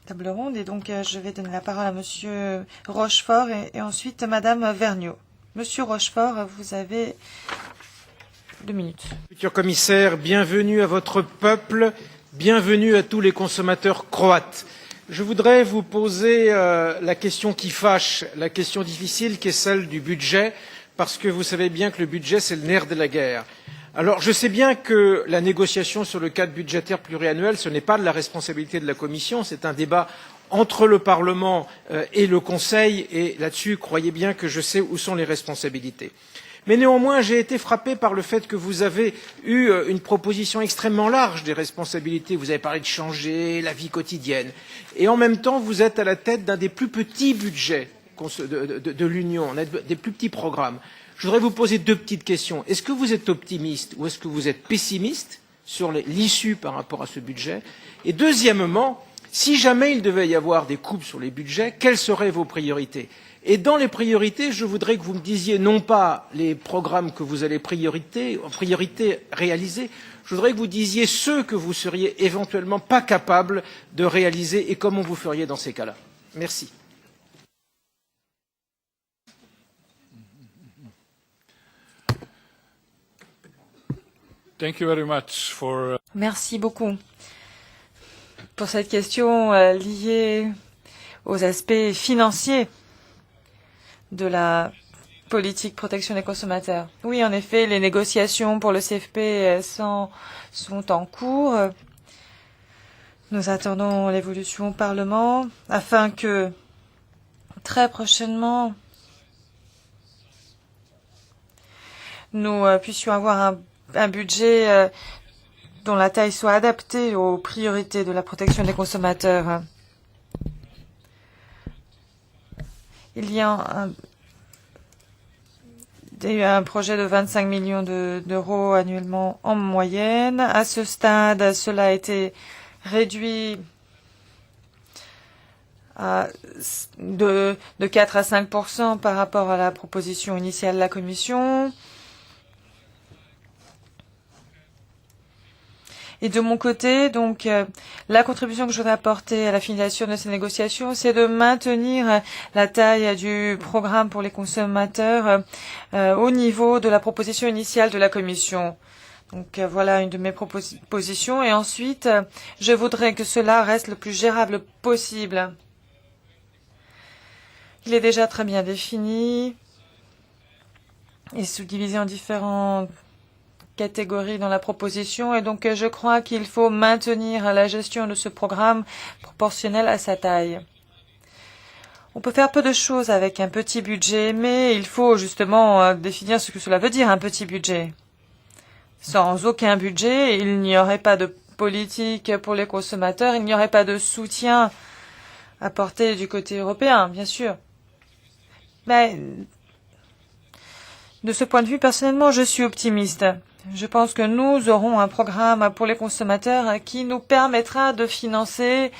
table ronde. Et donc, je vais donner la parole à Monsieur Rochefort et ensuite Madame Vergnaud. Monsieur Rochefort, vous avez 2 minutes. Futur commissaire, bienvenue à votre peuple, bienvenue à tous les consommateurs croates. Je voudrais vous poser la question qui fâche, la question difficile qui est celle du budget, parce que vous savez bien que le budget, c'est le nerf de la guerre. Alors, je sais bien que la négociation sur le cadre budgétaire pluriannuel, ce n'est pas de la responsabilité de la Commission, c'est un débat entre le Parlement et le Conseil, et là-dessus, croyez bien que je sais où sont les responsabilités. Mais néanmoins, j'ai été frappé par le fait que vous avez eu une proposition extrêmement large des responsabilités. Vous avez parlé de changer la vie quotidienne. Et en même temps, vous êtes à la tête d'un des plus petits budgets de l'Union, des plus petits programmes. Je voudrais vous poser 2 petites questions. Est-ce que vous êtes optimiste ou est-ce que vous êtes pessimiste sur l'issue par rapport à ce budget? Et deuxièmement, si jamais il devait y avoir des coupes sur les budgets, quelles seraient vos priorités? Et dans les priorités, je voudrais que vous me disiez non pas les programmes que vous allez en priorité réaliser, je voudrais que vous disiez ceux que vous seriez éventuellement pas capable de réaliser et comment vous feriez dans ces cas-là. Merci. Thank you very much for... Merci beaucoup pour cette question liée aux aspects financiers de la politique protection des consommateurs. Oui, en effet, les négociations pour le CFP sont en cours. Nous attendons l'évolution au Parlement afin que très prochainement nous puissions avoir un budget dont la taille soit adaptée aux priorités de la protection des consommateurs. Il y a eu un projet de 25 millions d'euros annuellement en moyenne. À ce stade, cela a été réduit de 4 à 5% par rapport à la proposition initiale de la Commission. Et de mon côté, donc, la contribution que je voudrais apporter à la finalisation de ces négociations, c'est de maintenir la taille du programme pour les consommateurs au niveau de la proposition initiale de la Commission. Donc, voilà une de mes propositions. Et ensuite, je voudrais que cela reste le plus gérable possible. Il est déjà très bien défini et subdivisé en différentes catégories dans la proposition et donc je crois qu'il faut maintenir la gestion de ce programme proportionnelle à sa taille. On peut faire peu de choses avec un petit budget, mais il faut justement définir ce que cela veut dire un petit budget. Sans aucun budget, il n'y aurait pas de politique pour les consommateurs, il n'y aurait pas de soutien apporté du côté européen, bien sûr. Mais de ce point de vue, personnellement, je suis optimiste. Je pense que nous aurons un programme pour les consommateurs qui nous permettra de financer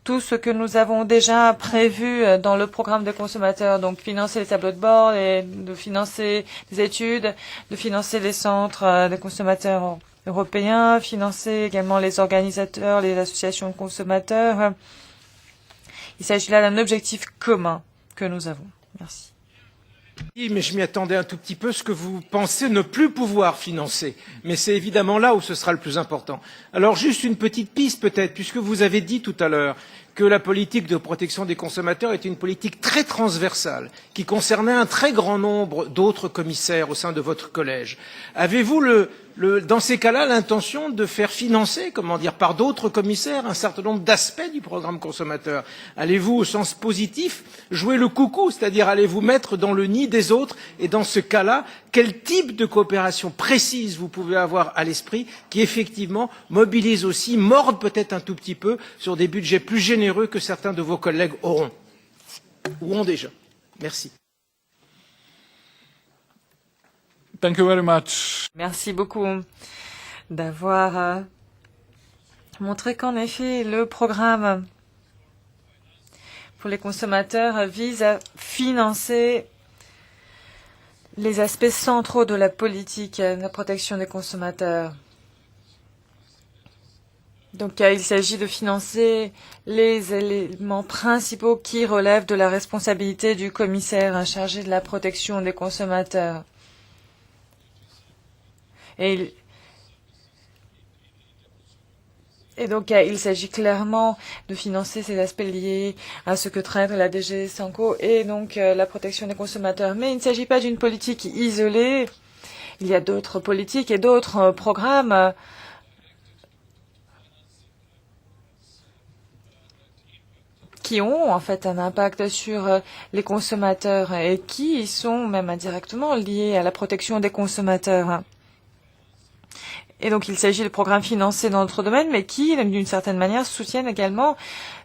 tout ce que nous avons déjà prévu dans le programme des consommateurs. Donc, financer les tableaux de bord, de financer les études, de financer les centres des consommateurs européens, financer également les organisateurs, les associations de consommateurs. Il s'agit là d'un objectif commun que nous avons. Merci. Oui, mais je m'y attendais un tout petit peu, ce que vous pensez ne plus pouvoir financer. Mais c'est évidemment là où ce sera le plus important. Alors juste une petite piste peut-être, puisque vous avez dit tout à l'heure que la politique de protection des consommateurs était une politique très transversale, qui concernait un très grand nombre d'autres commissaires au sein de votre collège. Avez-vous dans ces cas-là l'intention de faire financer, par d'autres commissaires un certain nombre d'aspects du programme consommateur? Allez-vous, au sens positif, jouer le coucou, c'est-à-dire allez-vous mettre dans le nid des autres? Et dans ce cas-là, quel type de coopération précise vous pouvez avoir à l'esprit qui, effectivement, mobilise aussi, morde peut-être un tout petit peu sur des budgets plus généreux que certains de vos collègues auront ou ont déjà? Merci. Thank you very much. Merci beaucoup d'avoir montré qu'en effet, le programme pour les consommateurs vise à financer les aspects centraux de la politique de la protection des consommateurs. Donc, il s'agit de financer les éléments principaux qui relèvent de la responsabilité du commissaire chargé de la protection des consommateurs. Et donc, il s'agit clairement de financer ces aspects liés à ce que traite la DG Sanco et donc la protection des consommateurs. Mais il ne s'agit pas d'une politique isolée. Il y a d'autres politiques et d'autres programmes qui ont en fait un impact sur les consommateurs et qui sont même indirectement liés à la protection des consommateurs. Et donc, il s'agit de programmes financés dans d'autres domaines, mais qui, d'une certaine manière, soutiennent également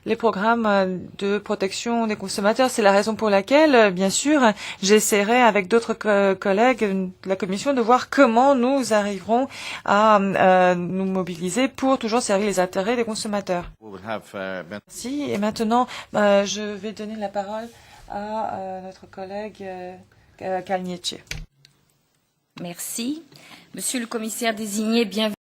les programmes de protection des consommateurs. C'est la raison pour laquelle, bien sûr, j'essaierai avec d'autres collègues de la Commission de voir comment nous arriverons à nous mobiliser pour toujours servir les intérêts des consommateurs. Merci. Et maintenant, je vais donner la parole à notre collègue Kalniete. Merci. Monsieur le commissaire désigné, bienvenue.